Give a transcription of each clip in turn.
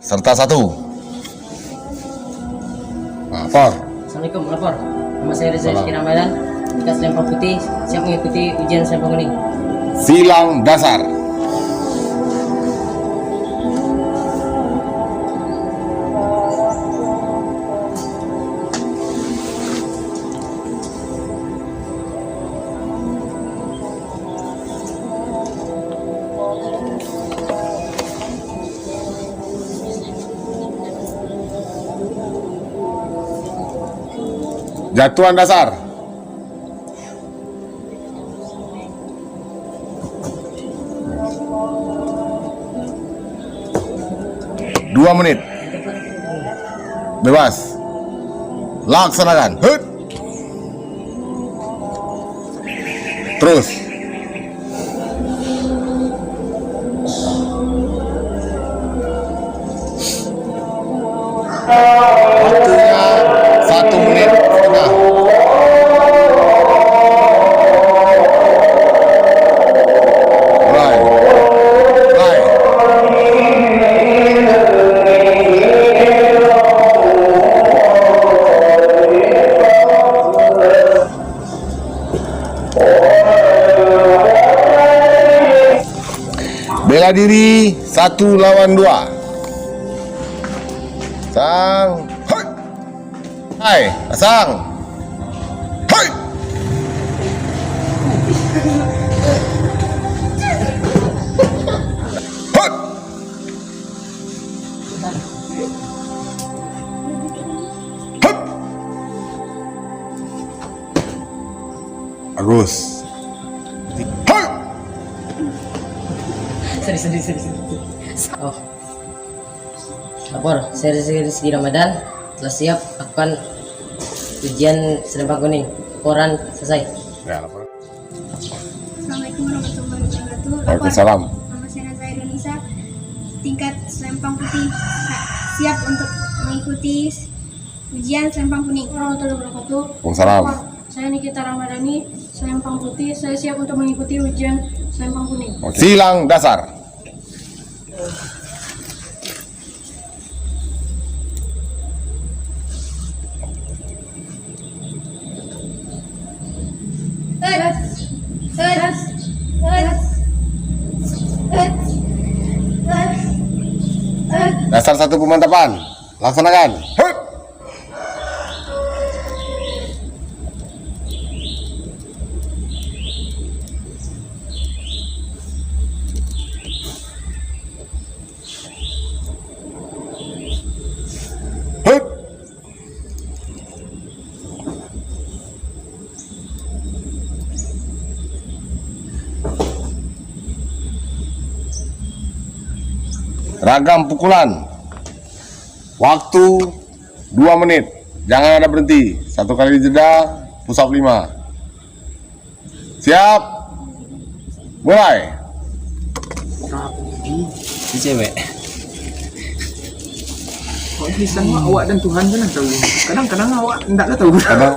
serta 1. Lapor. Assalamualaikum, lapor. Nama saya Reza Rizky Ramadan, Dinas Lempang Putih, siap mengikuti ujian Selempang Kuning. Silang dasar. Jatuhan dasar. Dua menit. Bebas. Laksanakan. Hut. Terus. Waktunya 1 menit setengah. Mulai. Bela diri 1 lawan 2. Sang. Hai, pasang. Hai. Hut. Hut. Bagus. Hai. Sorry. Oh. Lapor, saya Reza Rizky Ramadan, telah siap akan ujian Selempang Kuning. Laporan selesai. Ya, lapor. Assalamualaikum warahmatullahi wabarakatuh. Waalaikumsalam. Nama saya Nazar Indonesia, tingkat Selempang Putih, siap untuk mengikuti ujian Selempang Kuning. Warahmatullahi wabarakatuh. Waalaikumsalam. Saya Nikita Ramadhani, Selempang Putih. Saya siap untuk mengikuti ujian Selempang Kuning. Silang dasar. Dasar 1 pemantapan. Laksanakan. Hut. Hut. Ragam pukulan. Waktu 2 menit. Jangan ada berhenti. 1 kali jeda, push up 5. Siap. Mulai. Si cewek. Kok bisa awak dan Tuhan kan tahu. Kadang-kadang awak enggak tahu. Kadang.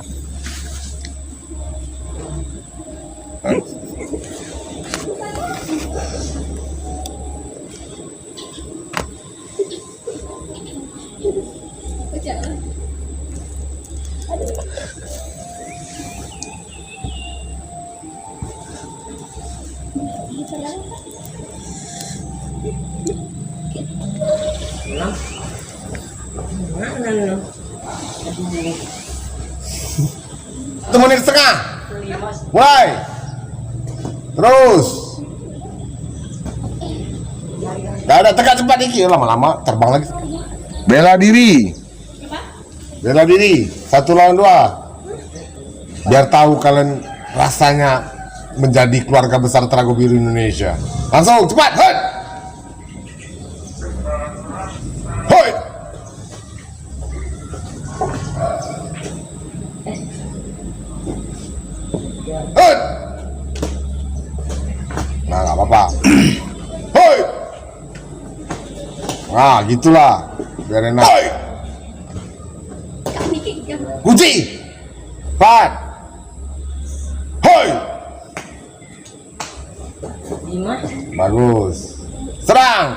Satu menit setengah. Mulai. Terus. Gak ada tegak cepat dikit, lama-lama terbang lagi. Bela diri. Bela diri 1 lawan 2. Biar tahu kalian rasanya menjadi keluarga besar Telaga Biru Indonesia. Langsung cepat. Hei. Hoi. Hei. Nah, nggak apa-apa. Hoi. Nah, gitulah. Biar enak. Hoi. Kunci. 4. Hoi. 5. Bagus. Serang.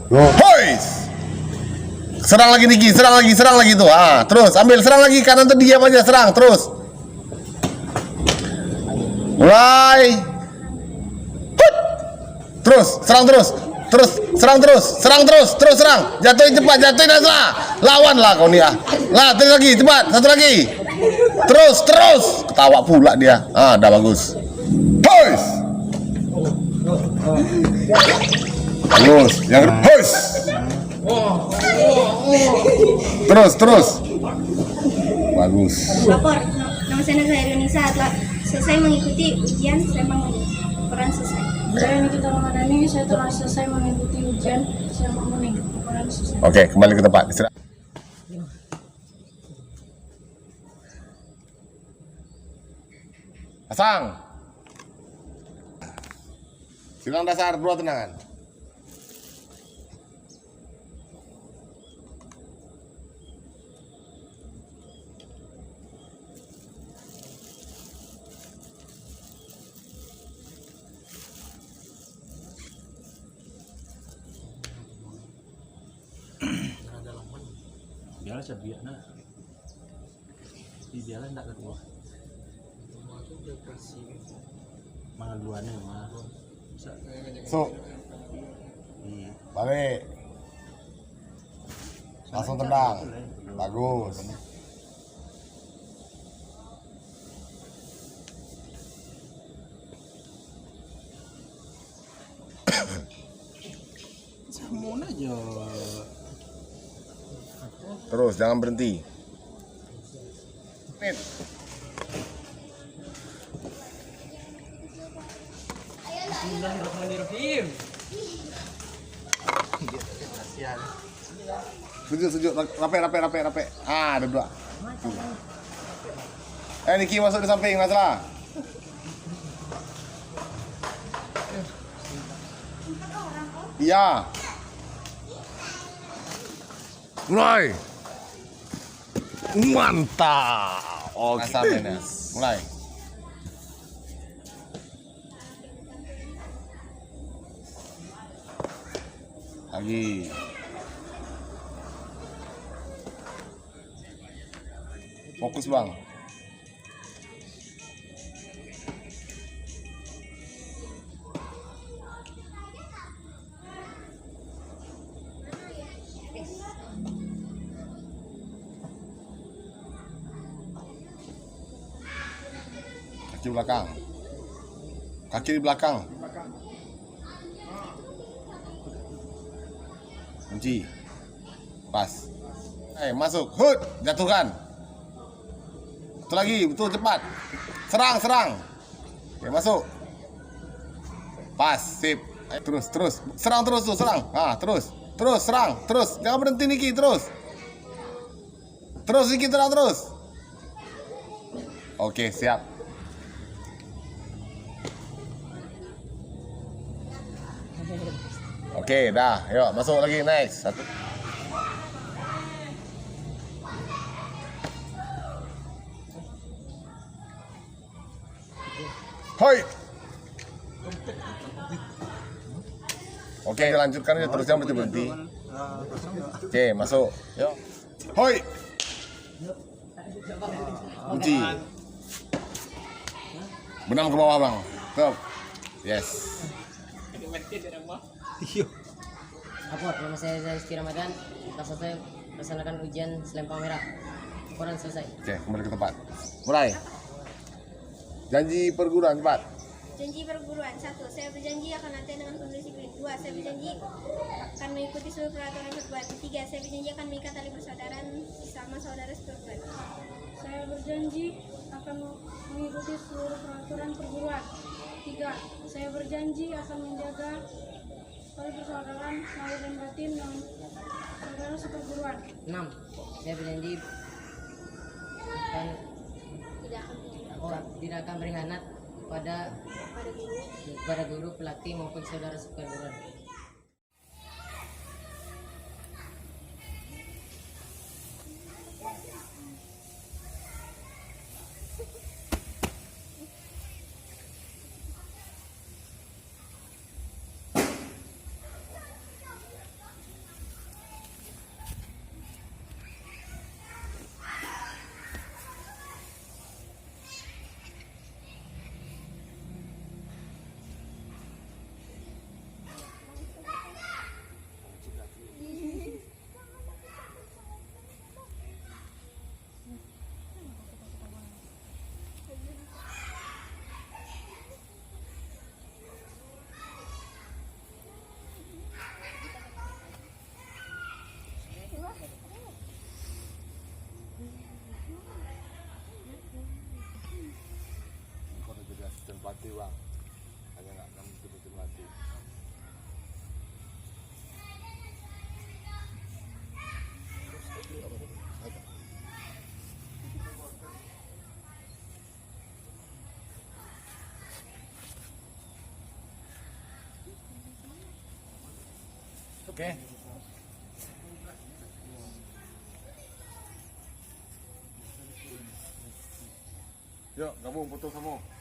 Go. Hois. Serang lagi Niki, serang lagi tuh. Terus ambil, serang lagi kanan tuh, diam aja, serang terus. Mulai. Hut. Terus, serang terus. Serang terus. Jatuhin cepat, jatuhin aja. Lawan lah kau nih ah. Lah, terus lagi, cepat, satu lagi. Terus. Ketawa pula dia. Udah bagus. Hois. Bagus. Yang hois. Terus. Bagus. Lapor, nama saya Nisa telah selesai mengikuti ujian selempang kuning. Peran selesai. Saya Nikita Ramadhani, saya telah selesai mengikuti ujian selempang kuning. Laporan selesai. Oke, kembali ke tempat. Istirahat. Pasang. Silang dasar 2 tendangan. Biarlah sebiak nah. Di biarlah enggak kedua. Mangan duluannya mah. So. Balik. Langsung tendang. Bagus. Mau aja. Terus, jangan berhenti. Menit. Bismillahirrahmanirrahim. Sejuk. Rapi. Ada 2. Niki masuk di samping, masalah. Iya. Mulai. Mantap. Oke. Mulai. Lagi. Fokus bang. Kaki di belakang. Kunci. Pas. Masuk. Hut. Jatuhkan. Satu lagi. Betul, cepat. Serang. Oke, masuk. Pas. Sip. Terus. Serang terus tuh, serang. Terus, serang. Terus. Jangan berhenti Niki, terus. Terus Niki, terus. Oke, siap. Oke, dah. Yuk, masuk lagi, next. 1. Hoi. Oke, lanjutkan aja terus, jangan berhenti. Oke, masuk. Yuk. Hoi. Kunci. Benam ke bawah, Bang. Stop. Yes. Lapor, nama saya Rizky Ramadan. Telah selesai melaksanakan ujian selempang merah. Laporan selesai. Oke, kembali ke tempat. Mulai. Janji perguruan, cepat. Janji perguruan. 1. Saya berjanji akan latihan dengan penuh disiplin. 2. Saya berjanji akan mengikuti seluruh peraturan perguruan. 3. Saya berjanji akan mengikat tali persaudaraan sama saudara seperguruan. Saya berjanji akan mengikuti seluruh peraturan perguruan. 3. Saya berjanji akan menjaga tali persaudaraan lahir dan batin dengan saudara seperguruan. 6. Saya berjanji tidak akan berkhianat kepada guru, pelatih maupun saudara seperguruan. mati bang, hanya nggak akan betul-betul mati. Oke. Yuk, gabung foto sama.